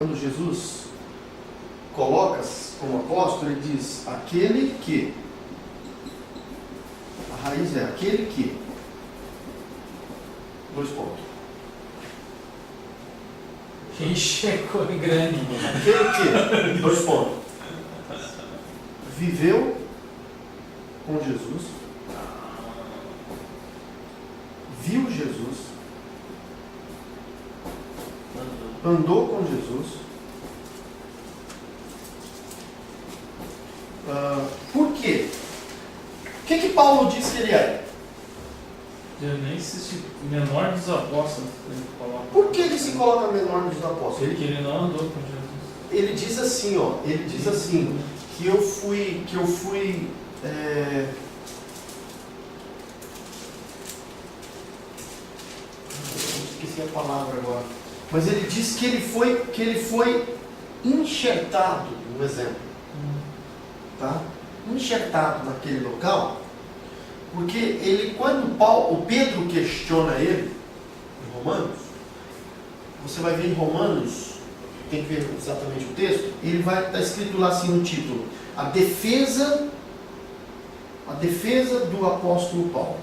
Quando Jesus coloca como apóstolo, ele diz, aquele que, a raiz é aquele que, dois pontos. Ixi, é grande. Aquele que, dois pontos, viveu com Jesus, viu Jesus, andou com Jesus. Por quê? O que Paulo diz que ele é? Eu nem sei menor dos apóstolos. Por que ele se coloca menor dos apóstolos? Porque ele não andou com Jesus. Ele diz assim, ó, que eu fui esqueci a palavra agora. Mas ele diz que ele foi enxertado, um exemplo, tá? Enxertado naquele local, porque ele, quando o Pedro questiona ele, em Romanos, você vai ver em Romanos, tem que ver exatamente o texto, ele vai estar escrito lá assim no título, a defesa do apóstolo Paulo.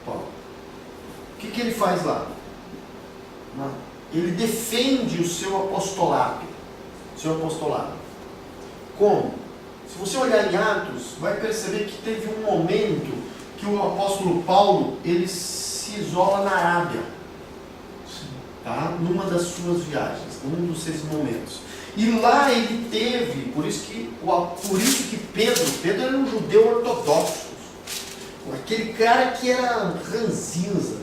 O que ele faz lá? Ele defende o seu apostolado. Como? Se você olhar em Atos, vai perceber que teve um momento que o apóstolo Paulo, ele se isola na Arábia, tá? Numa das suas viagens, num dos seus momentos. E lá ele teve, por isso que Pedro era um judeu ortodoxo, aquele cara que era ranzinza,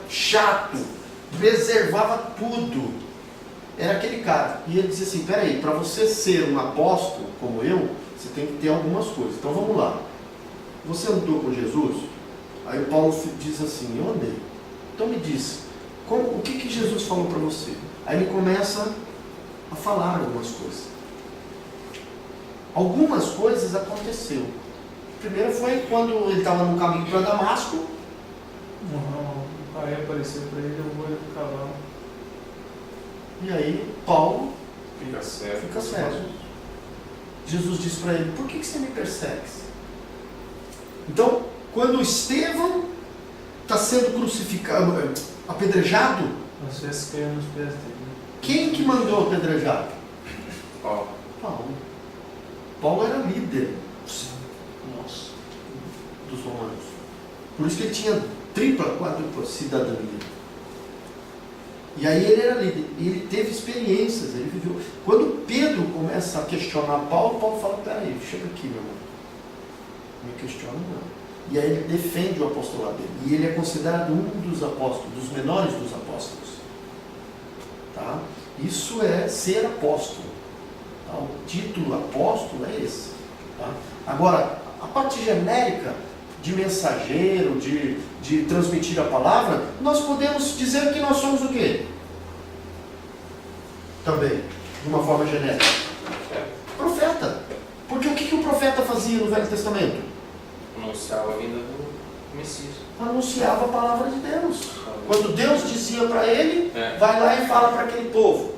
chato, preservava tudo, era aquele cara. E ele disse assim, peraí, para você ser um apóstolo como eu, você tem que ter algumas coisas. Então vamos lá, você andou com Jesus? Aí o Paulo diz assim, eu andei. Então me diz, o que Jesus falou para você? Aí ele começa a falar algumas coisas. Algumas coisas aconteceu. Primeiro foi quando ele estava no caminho para Damasco. O pai apareceu para ele, eu vou do cavalo. E aí Paulo fica cego. Jesus disse para ele, por que você me persegue? Então, quando Estevão está sendo crucificado, apedrejado, As vezes caiu nos pés dele. Quem que mandou apedrejar? Paulo. Paulo era líder Nossa. dos romanos. Por isso que ele tinha tripla, quádrupla cidadania. E aí ele era líder, e ele teve experiências, ele viveu. Quando Pedro começa a questionar Paulo fala, peraí, chega aqui, meu irmão. Não me questiona não. E aí ele defende o apostolado dele. E ele é considerado um dos apóstolos, dos menores dos apóstolos. Tá? Isso é ser apóstolo. Tá? O título apóstolo é esse. Tá? Agora, a parte genérica de mensageiro, de transmitir a palavra, nós podemos dizer que nós somos o quê? Também, de uma forma genérica. Profeta. Porque o que o profeta fazia no Velho Testamento? Anunciava a vinda do Messias. Anunciava a palavra de Deus. Quando Deus dizia para ele, É. vai lá e fala para aquele povo.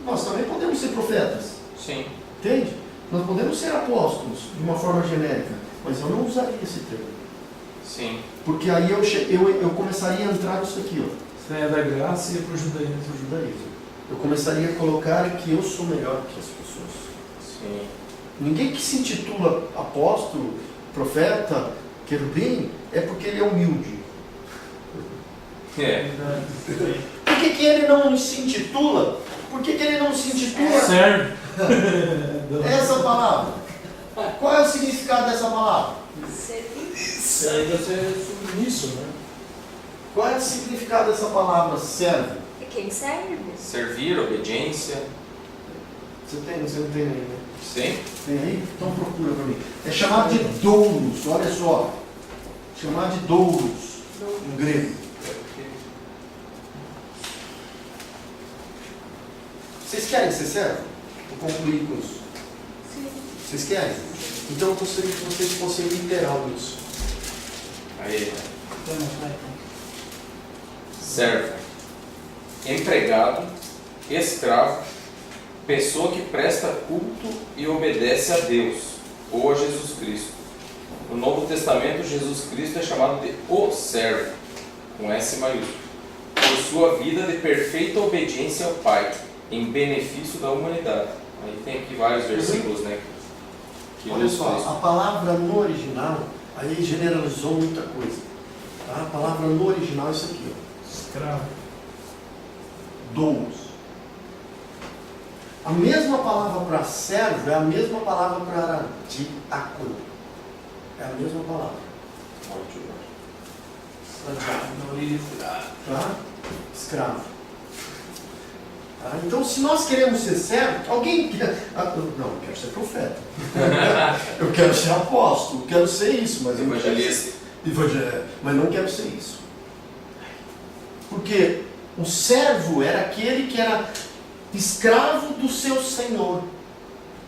Nós também podemos ser profetas. Sim. Entende? Nós podemos ser apóstolos de uma forma genérica, mas eu não usaria esse termo. Sim. Porque aí eu começaria a entrar nisso aqui, ó. Você é da graça e ia para o judaísmo. No judaísmo. Eu começaria a colocar que eu sou melhor que as pessoas. Sim. Ninguém que se intitula apóstolo, profeta, querubim, é porque ele é humilde. É. Por que ele não se intitula? Por que ele não se intitula? Serve. Essa palavra. Qual é o significado dessa palavra? Serve a ser submisso, né? Qual é o significado dessa palavra? Serve. É quem serve. Servir, obediência. Você não tem aí, né? Sim. Tem aí? Então procura para mim. É chamado de doulos, olha só. Chamado de doulos, em grego. Vocês querem ser servo? Vou concluir com isso. Sim. Vocês querem? Então eu gostaria que vocês fossem literal nisso. Aí. Servo. Empregado escravo, pessoa que presta culto e obedece a Deus ou a Jesus Cristo. No Novo Testamento, Jesus Cristo é chamado de o servo, com S maiúsculo, por sua vida de perfeita obediência ao Pai, em benefício da humanidade. Aí tem aqui vários versículos, né? Que Olha ilustra só, isso. a palavra no original, aí generalizou muita coisa. Tá? A palavra no original é isso aqui, ó. Escravo. Dous. A mesma palavra para servo é a mesma palavra para diácono. É a mesma palavra. Tá? Escravo. Tá? Então, se nós queremos ser servos, alguém quer. Não, eu quero ser profeta. Eu quero ser apóstolo, eu quero ser isso, mas eu não quero ser evangelista. Mas não quero ser isso. Porque o servo era aquele que era escravo do seu senhor.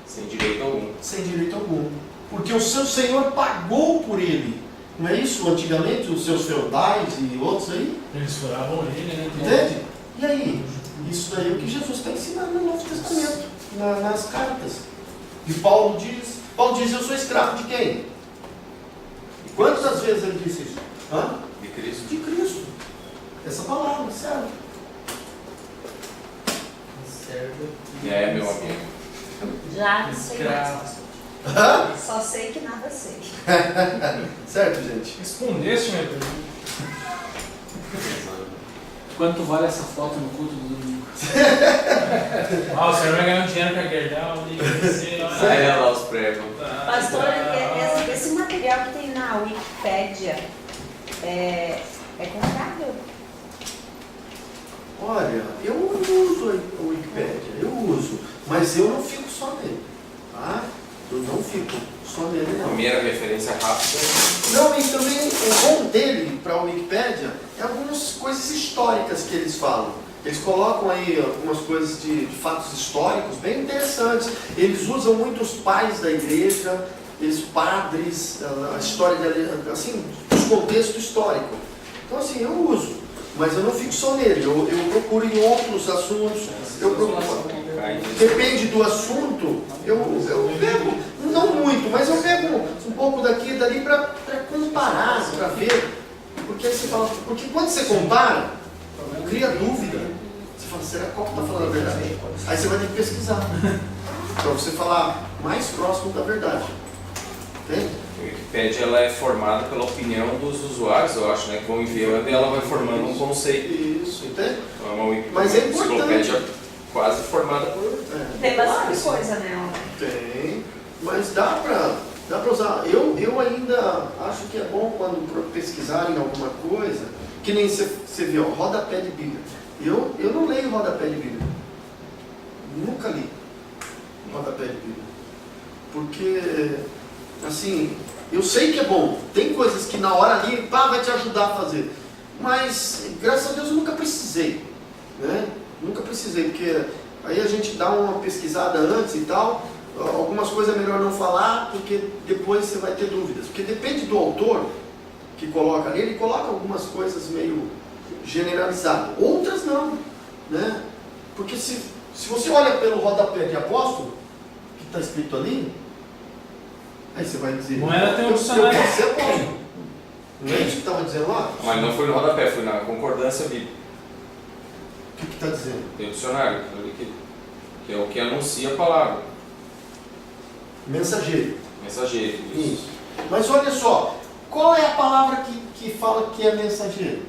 Sem direito algum. Sem direito algum. Porque o seu senhor pagou por ele. Não é isso? Antigamente, os seus feudais e outros aí. Eles furavam ele, né? Entende? E aí? Isso daí é o que Jesus está ensinando no Novo Testamento, nas cartas. E Paulo diz, eu sou escravo de quem? E quantas vezes ele disse isso? Hã? De Cristo. De Cristo. Essa palavra, serve. É, meu amigo. Já não sei mais. Escravo. Hã? Só sei que nada sei. Certo, gente? Respondeste minha pergunta. Quanto vale essa foto no culto do domingo? Ah, o senhor vai ganhar um dinheiro com a Gerdau, sei lá. Aí lá os pregos. Pastor, esse material que tem na Wikipédia é confiável? Olha, eu uso o Wikipédia, eu uso, mas eu não fico só nele, tá? Eu não fico só nele, não. Primeira referência rápida. Não, e também o bom dele para a Wikipédia é algumas coisas históricas que eles falam. Eles colocam aí algumas coisas de fatos históricos bem interessantes. Eles usam muito os pais da igreja, os padres, a história, assim, os contextos históricos. Então, assim, eu uso, mas eu não fico só nele. Eu procuro em outros assuntos. Eu procuro. Depende do assunto, eu pego, não muito, mas eu pego um pouco daqui e dali para comparar, para ver. Porque aí você fala, porque quando você compara, cria dúvida. Você fala, será qual que está falando a verdade? Aí você vai ter que pesquisar. Para você falar mais próximo da verdade. Entende? A Wikipédia ela é formada pela opinião dos usuários, eu acho, né? Que vão enviando e ela vai formando um conceito. Isso, entende? Então, é uma Mas é importante. enciclopédia quase formada por... Tem bastante coisa, né? Tem, mas dá para usar. Eu ainda acho que é bom quando pesquisarem alguma coisa, que nem você viu, rodapé de Bíblia. Eu não leio rodapé de Bíblia. Nunca li rodapé de Bíblia. Porque, assim, eu sei que é bom. Tem coisas que na hora ali, vai te ajudar a fazer. Mas, graças a Deus, eu nunca precisei. Né? Nunca precisei, porque aí a gente dá uma pesquisada antes e tal. Algumas coisas é melhor não falar, porque depois você vai ter dúvidas. Porque depende do autor que coloca ali, ele coloca algumas coisas meio generalizadas. Outras não. Né? Porque se você olha pelo rodapé de apóstolo, que está escrito ali, aí você vai dizer, Não era teu eu dicionário. quero ser apóstolo. Não é isso que estava dizendo lá? Mas não foi no rodapé, foi na concordância bíblica. O que está dizendo? Tem o dicionário, que é o que anuncia a palavra. Mensageiro. Mensageiro. Isso. Mas olha só, qual é a palavra que fala que é mensageiro?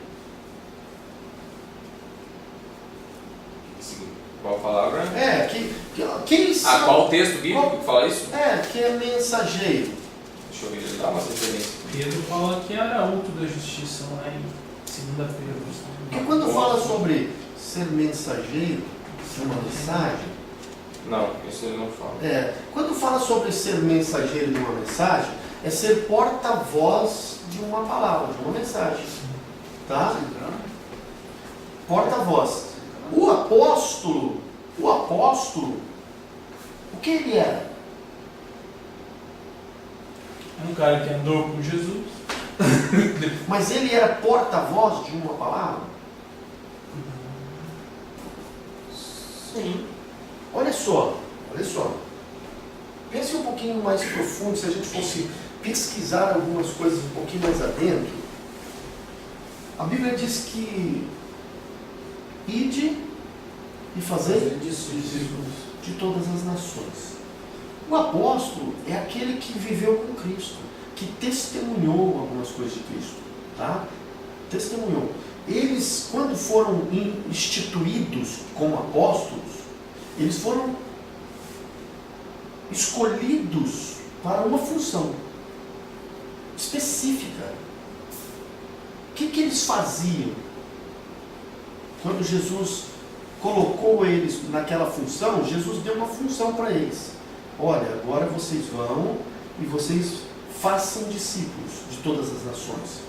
Qual palavra? É, quem são? Qual texto bíblico que fala isso? Que é mensageiro. Deixa eu ver, ele dá uma referência. Pedro fala que é arauto da justiça lá em 2 Pedro. Porque quando fala sobre ser mensageiro, ser uma mensagem, Não, isso ele não fala. quando fala sobre ser mensageiro de uma mensagem, é ser porta-voz de uma palavra, de uma mensagem. Tá? Porta-voz. O apóstolo, o que ele era? Um cara que andou com Jesus. Mas ele era porta-voz de uma palavra? Sim. Olha só. Pense um pouquinho mais profundo, se a gente fosse pesquisar algumas coisas um pouquinho mais adentro. A Bíblia diz que ide e fazei discípulos de todas as nações. O apóstolo é aquele que viveu com Cristo, que testemunhou algumas coisas de Cristo, tá? Testemunhou. Eles, quando foram instituídos como apóstolos, eles foram escolhidos para uma função específica. O que eles faziam? Quando Jesus colocou eles naquela função, Jesus deu uma função para eles. Olha, agora vocês vão e vocês façam discípulos de todas as nações.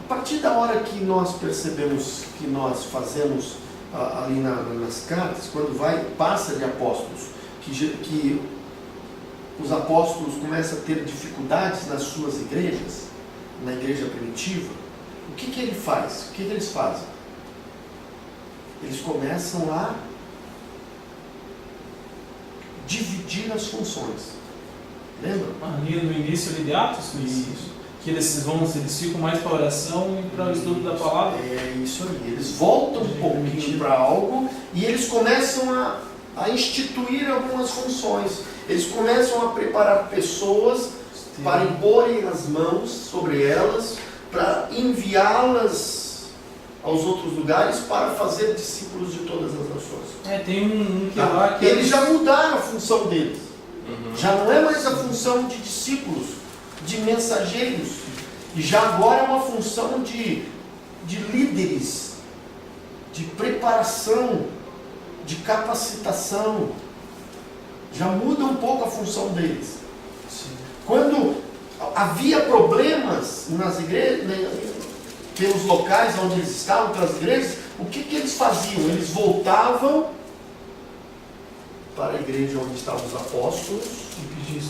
A partir da hora que nós percebemos que nós fazemos ali nas cartas, quando passa de apóstolos, que os apóstolos começam a ter dificuldades nas suas igrejas, na igreja primitiva, o que ele faz? O que eles fazem? Eles começam a dividir as funções. Lembra? Ali no início de Atos, que eles ficam mais para a oração e para o estudo da palavra. É isso aí. Eles voltam um pouquinho para algo e eles começam a instituir algumas funções. Eles começam a preparar pessoas para imporem as mãos sobre elas, para enviá-las aos outros lugares para fazer discípulos de todas as nações. Tem um que lá que eles já mudaram a função deles. Já não é mais a função de discípulos, de mensageiros. E já agora é uma função de líderes, de preparação, de capacitação. Já muda um pouco a função deles. Sim. Quando havia problemas nas igrejas, pelos locais onde eles estavam, pelas igrejas, o que eles faziam? Eles voltavam para a igreja onde estavam os apóstolos e pedir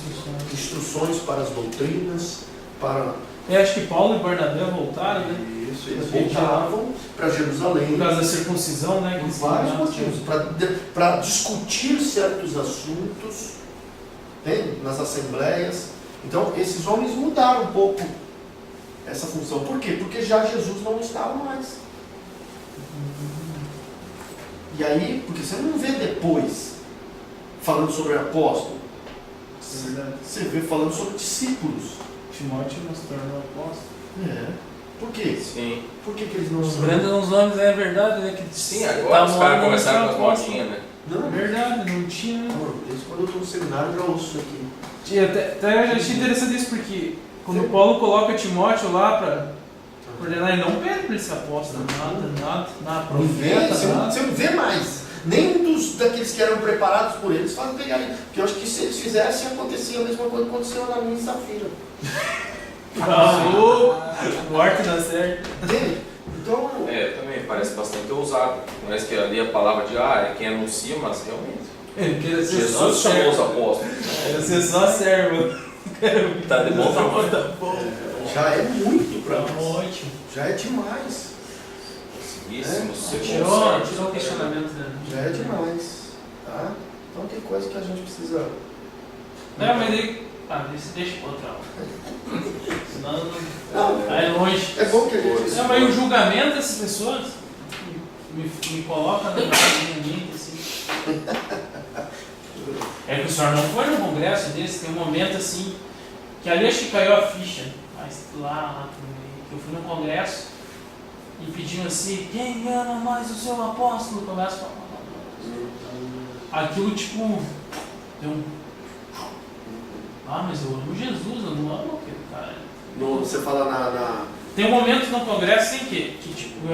instruções para as doutrinas, para... acho que Paulo e Barnabé voltaram, né? Isso, eles voltavam para Jerusalém. Por causa da circuncisão, né? Por vários motivos. Para discutir certos assuntos, nas assembleias. Então, esses homens mudaram um pouco essa função. Por quê? Porque já Jesus não estava mais. E aí, porque você não vê depois falando sobre apóstolo. Você vê falando sobre discípulos. Timóteo nos tornou apóstolo. Por quê? Sim. Por que eles não Os são? grandes uns nomes, é verdade, né? Sim, agora os caras começaram com as modinhas, né? Não, É verdade, não tinha. Desde quando eu estou no seminário, eu já ouço isso aqui. Até eu achei interessante isso, porque quando Paulo coloca Timóteo lá para ordenar, ele não pede para ele ser apóstolo, nada, profeta, nada. Você não vê mais. Nem daqueles que eram preparados por eles fazem pegar ele. Porque eu acho que se eles fizessem, acontecia a mesma coisa que aconteceu na minha Safira. O arte dá certo. Entende? Então. Também parece bastante ousado. Parece que ali a palavra de é quem anuncia, mas realmente. Jesus chamou os apóstolos. Quer ser só servo. Tá de bom tamanho. Tá bom. Já é muito para nós. Ótimo. Já é demais. Tirou o questionamento, né? Já é demais. Tá? Então tem coisa que a gente precisa. Não, mas aí. Deixa pra outra aula. Senão não. Vai longe. É bom que a gente. Não, mas o julgamento dessas pessoas me coloca na minha mente, assim. É que o senhor não foi num congresso desse, tem um momento assim, que ali acho que caiu a ficha. Mas lá que eu fui num congresso e pediam assim, quem ama mais o seu apóstolo? Começa a falar. Aquilo tipo, deu um. Mas eu amo Jesus, eu não amo aquele cara. Você fala Tem um momento no congresso assim que tipo.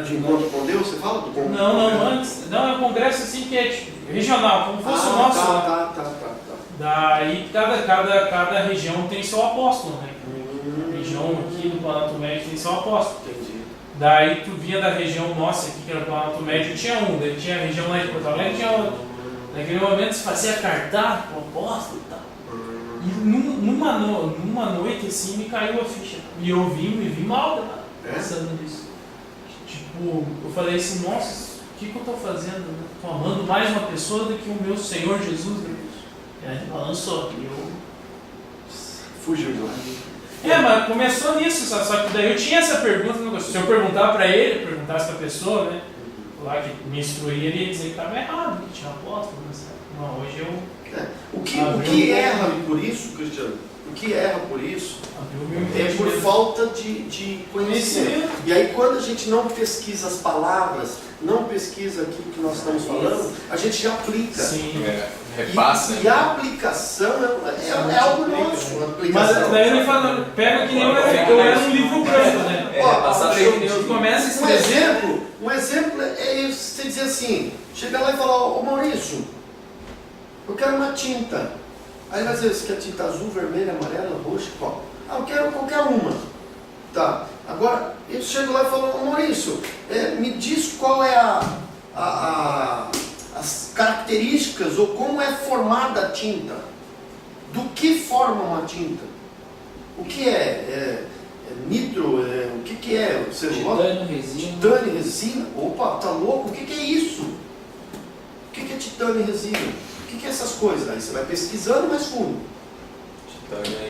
de encontro com Deus, você fala? Não, antes. Não, é um congresso assim que é tipo, regional, como fosse o nosso. Tá. Daí cada região tem seu apóstolo, né? A região aqui do Planalto Médio tem seu apóstolo. Entendi. Daí tu vinha da região nossa aqui, que era o Planalto Médio, tinha um, daí tinha a região lá de Porto Alegre, tinha outro. Naquele momento se fazia cartaz pro apóstolo e tal. E numa noite assim me caiu a ficha. E eu me vi mal pensando nisso. Tipo, eu falei assim, nossa, que eu estou fazendo? Estou amando mais uma pessoa do que o meu Senhor Jesus. E aí balançou. E eu... Fugiu de lá. Mas começou nisso, só que daí eu tinha essa pergunta, se eu perguntar para ele, perguntasse para a pessoa, né, lá que me instruía, ele ia dizer que estava errado, que tinha apóstolo, mas não, hoje eu... O que erra por isso, Cristiano, o que erra por isso é por falta de conhecimento. E aí quando a gente não pesquisa as palavras, não pesquisa aquilo que nós estamos falando, a gente já aplica. Sim. Repassa. E a aplicação é algo nosso. Mas daí ele fala, pega que nem eu era um livro branco, né? Passar fake news. Começa a escrever. Um exemplo é você dizer assim, chegar lá e falar, ô Maurício, eu quero uma tinta. Aí ele vai dizer, você quer tinta azul, vermelha, amarela, roxa, qual? Eu quero qualquer uma. Tá. Agora, eu chego lá e falo, ô Maurício, me diz qual é as características ou como é formada a tinta. Do que forma uma tinta? O que é nitro? O que é? Você Titânio, resina. Titânio, resina? Opa, tá louco? O que é isso? O que é titânio e resina? O que é essas coisas? Aí você vai pesquisando mais fundo. Titânio